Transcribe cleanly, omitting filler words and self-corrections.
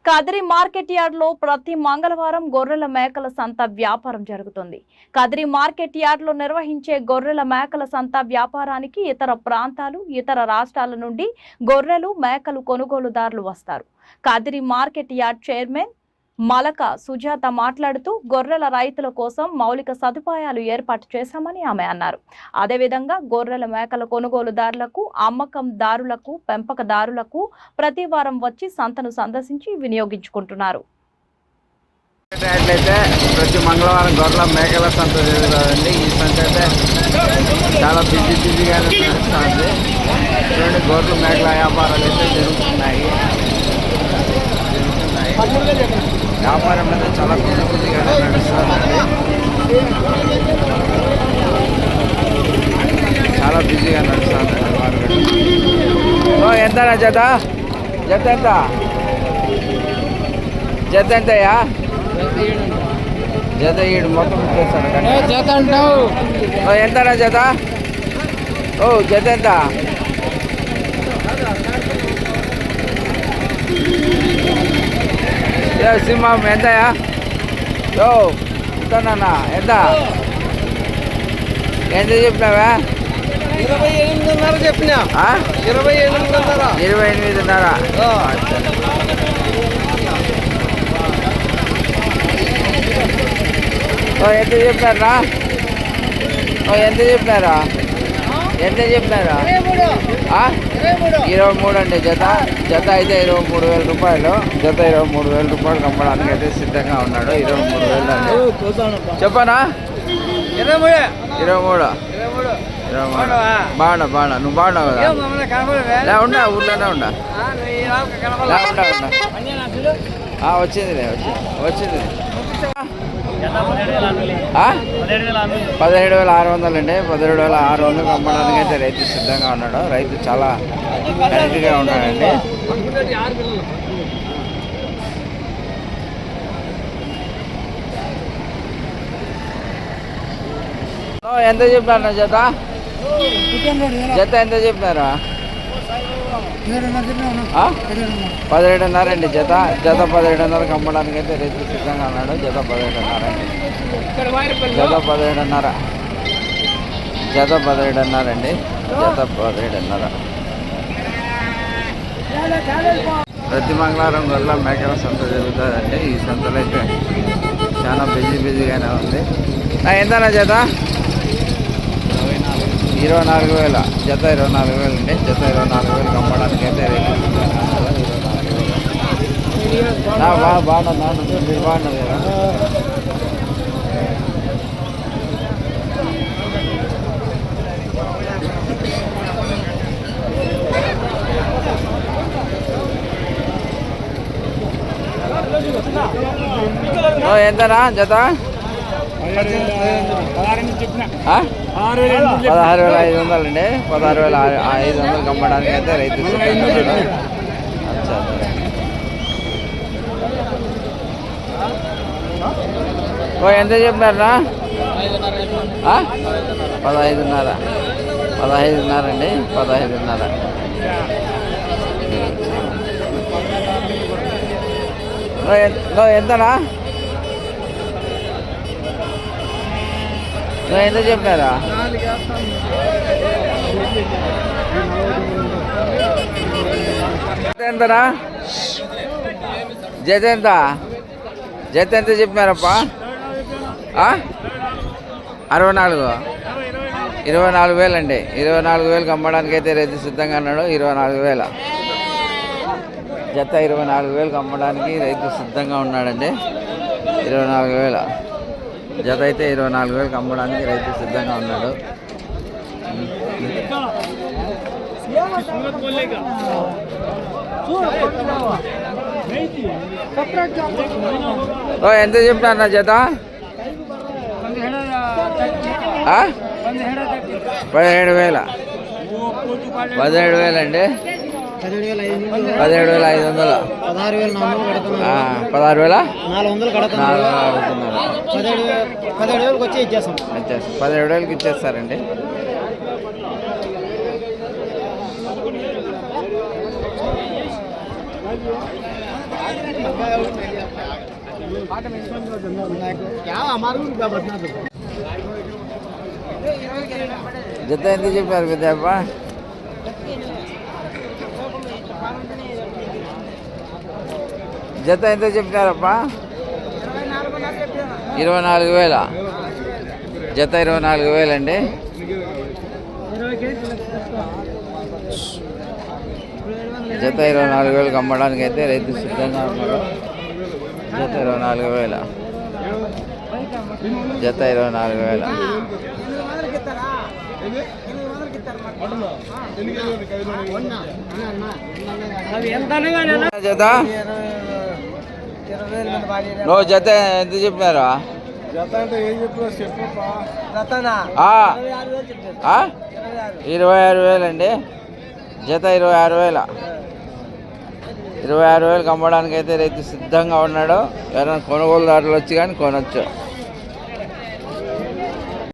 Kadiri market yard లో ప్రతి మంగళవారం గొర్రెల మేకల సంత వ్యాపారం జరుగుతుంది. కదిరి మార్కెట్ యార్డ్ లో నిర్వహించే గొర్రెల మేకల సంత వ్యాపారానికి ఇతర ప్రాంతాలు, ఇతర రాష్ట్రాల నుండి గొర్రెలు, మేకలు కొనుగోలుదారులు వస్తారు. Kadiri market yard chairman Malaka Sujatha మాట్లాడుతూ గొర్రెల రైతుల కోసం మౌలిక సదుపాయాలు ఏర్పాటు చేశామని ఆమె అన్నారు. అదేవిధంగా గొర్రెల మేకల కొనుగోలుదారులకు, అమ్మకందారులకు, పెంపకదారులకు ప్రతి వారం వచ్చి సంతను సందర్శించి వినియోగించుకుంటున్నారు. ప్రతి మంగళవారం గొర్రెల మేకల సంత జరుగుతుందండి. ఈ సంత అయితే చాలా బిజీగానే నడుస్తుంది. చూడండి, గొర్రెల మేకల వ్యాపారాలు అయితే జరుగుతున్నాయి. వ్యాపారం అయితే చాలా బిజీగానే నడుస్తుందండి. చాలా బిజీగా నడుస్తుందండి మార్కెట్. ఎంతనా జత? జత ఎంత? జత ఎంతయ్యా? జత ఈడు మొత్తం ఇచ్చేస్తాడు. జత అంటావు ఎంతనా జత? జత ఎంత? సింహం ఎంతయా? ఎంతనా? ఎంత ఎంత చెప్పినావా? 28.5 చెప్పినా. 28.5. ఎంత చెప్పారా? ఎంత చెప్పినారా? ఎంత చెప్పినారా? 23 అండి జత. జత అయితే 23,000 రూపాయలు. జత 23,000 రూపాయలు అమ్మడానికి అయితే సిద్ధంగా ఉన్నాడు. 23,000 అండి. చెప్పనా? 23. బాగున్నా. నువ్వు బాగున్నావు కదా? ఉండా, ఊర్లోనే ఉండా. వచ్చింది 17,600 అండి. 17,600 అమ్మడానికి అయితే రైతు సిద్ధంగా ఉన్నాడు. రైతు చాలా హెల్తీగా ఉన్నాడండి. ఎంత చెప్పినారు జత? జత ఎంత చెప్పినారా? 17.5 అండి జత. జత 17.5 అమ్మడానికి అయితే రైతు సిద్ధంగా ఉన్నాడు. జత 17.5 అండి. జత 17.5. జత 17.5 అండి. జత 17.5. ప్రతి మంగళవారం గొర్రెల మేకల సంత జరుగుతుందండి. ఈ సంతలో అయితే చాలా బిజీగానే ఉంది. ఎంతనా జత? 24,000. జత 24,000 అండి. జత 24,000 అమ్మడానికి అయితే రేటు బాగున్నా. మీరు బాగున్నారు కదా? ఎంతనా జత? 16,500 అండి. 16,500 అమ్మడానికి అయితే రైతు ఎంత చెప్పినారా? 15.5. 15.5 అండి. 15.5. ఎంతనా? ఎంత చెప్పినారా? ఎంతనా? జత ఎంత? జత ఎంత చెప్పినారప్పా? 64. 24,000 అండి. 24,000 అమ్మడానికి అయితే రైతు సిద్ధంగా ఉన్నాడు. 24,000 జత. 24,000 అమ్మడానికి రైతు సిద్ధంగా ఉన్నాడండి. 24,000 జత అయితే 24,000 అమ్మడానికి రైతు సిద్ధంగా ఉన్నాడు. ఎంత చెప్తాను జత? 17,000. 17,000 అండి. 17,500. 16,400 కడుతున్నారు. 17,000 వచ్చి ఇచ్చేస్తాం. 17,000 ఇచ్చేస్తారండి. జత ఎంత చెప్పారు పెద్దప్ప? జత ఎంత చెప్పినారప్పా? 24,000. జత 24,000 అండి. జత 24,000 అమ్మడానికి అయితే రైతు సిద్ధంగా ఉన్నారు. జత 24,000. జత 24,000. జత నువ్వు జత ఎంత చెప్పినారు? 26,000 అండి. జత 26,000. 26,000 అమ్మడానికి అయితే రైతు సిద్ధంగా ఉన్నాడు. ఎవరైనా కొనుగోలుదారులు వచ్చి కానీ కొనొచ్చు.